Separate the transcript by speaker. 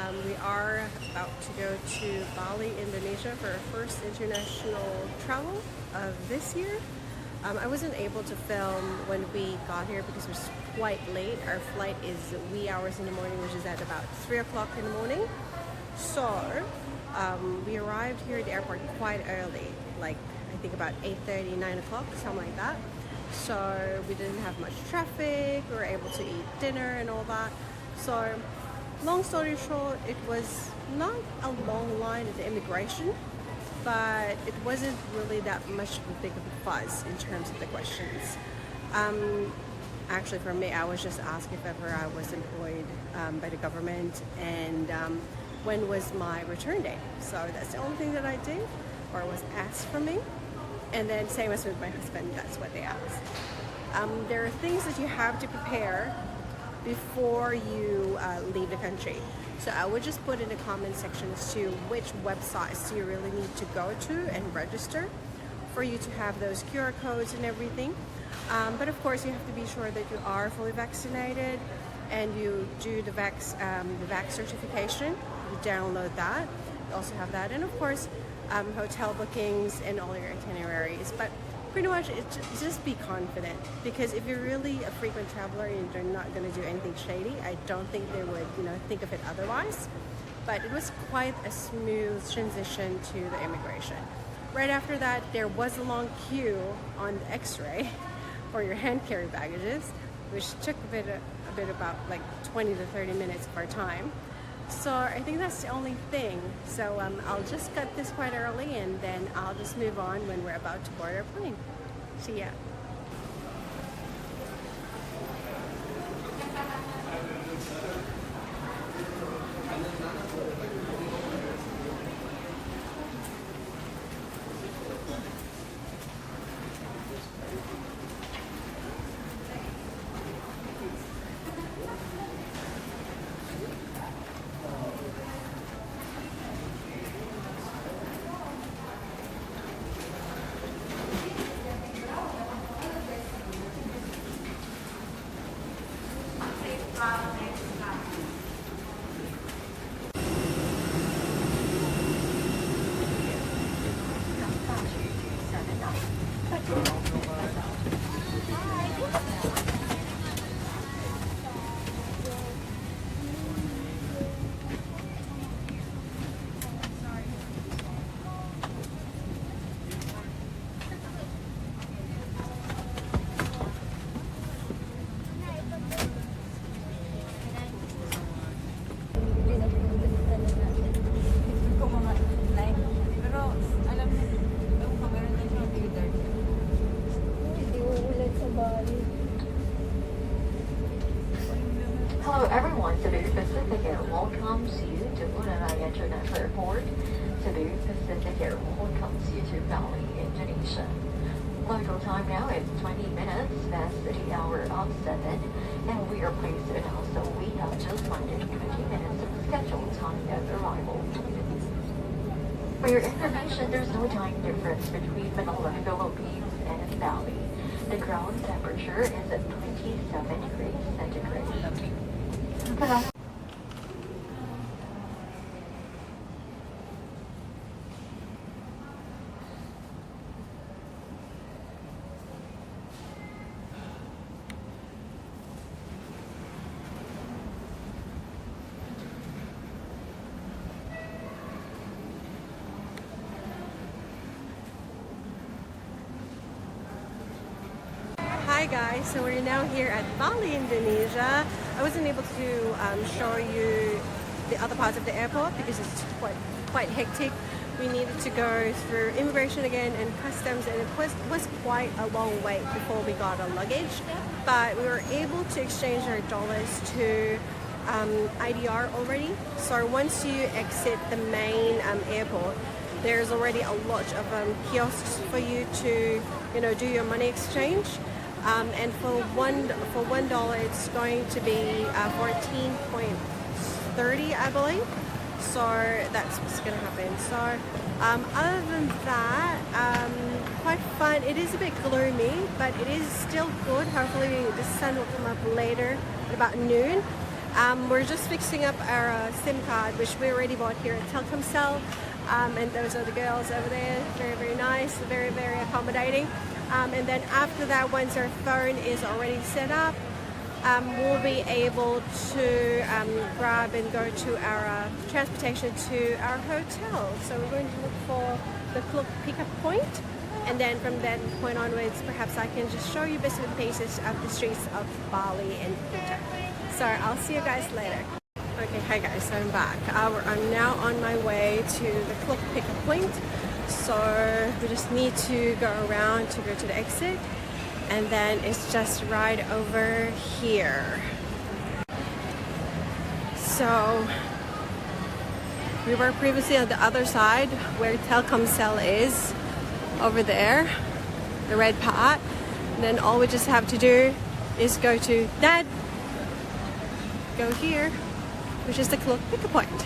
Speaker 1: We are about to go to Bali, Indonesia for our first international travel of this year. I wasn't able to film when we got here because it was quite late. Our flight is wee hours in the morning, which is at about 3 o'clock in the morning. So we arrived here at the airport quite early, like I think about 8:30, 9 o'clock, something like that. So we didn't have much traffic. We were able to eat dinner and all that. So long story short, it was not a long line at the immigration, but it wasn't really that much of a big of a fuzz in terms of the questions. Actually, for me, I was just asked if ever I was employed by the government and when was my return date. So that's the only thing that I did, or was asked from me. And then same as with my husband, that's what they asked. There are things that you have to prepare before you leave the country. So I would just put in the comment section as to which websites you really need to go to and register for you to have those QR codes and everything. But of course, you have to be sure that you are fully vaccinated and you do the vax certification. You download that. You also have that, and of course, hotel bookings and all your itineraries. But pretty much just be confident, because if you're really a frequent traveler and you're not going to do anything shady, I don't think they would think of it otherwise. But it was quite a smooth transition to the immigration. Right after that, there was a long queue on the x-ray for your hand carry baggages, which took a bit about like 20 to 30 minutes of our time. So I think that's the only thing. So I'll just cut this quite early, and then I'll just move on when we're about to board our plane. See ya.
Speaker 2: Hello everyone, Cebu Pacific Air welcomes you to Ngurah Rai International Airport. Cebu Pacific Air welcomes you to Bali, Indonesia. Local time now is 20 minutes past the hour of 7, and we are pleased to announce that we have just landed 20 minutes of scheduled time of arrival. For your information, there's no time difference between Manila, Philippines, and Bali. The ground temperature is at 27 degrees centigrade.
Speaker 1: Hi guys, so we're now here at Bali, Indonesia. I wasn't able to show you the other parts of the airport because it's quite hectic. We needed to go through immigration again and customs, and it was quite a long wait before we got our luggage. But we were able to exchange our dollars to IDR already. So once you exit the main airport, there's already a lot of kiosks for you to do your money exchange. And for $1, it's going to be 14.30, I believe. So that's what's going to happen. So other than that, quite fun. It is a bit gloomy, but it is still good. Hopefully the sun will come up later at about noon. We're just fixing up our SIM card, which we already bought here at Telkomsel. And those are the girls over there. Very, very nice, very, very accommodating. And then after that, once our phone is already set up, we'll be able to grab and go to our transportation to our hotel. So we're going to look for the Kluk pickup point, and then from that point onwards, perhaps I can just show you bits and pieces of the streets of Bali and Kuta. So I'll see you guys later. Okay, hi guys, so I'm back. I'm now on my way to the Kluk pickup point. So we just need to go around to go to the exit, and then it's just right over here. So we were previously on the other side where Telkomsel is, over there, the red part. And then all we just have to do is go to that, go here, which is the Kluk pickup point.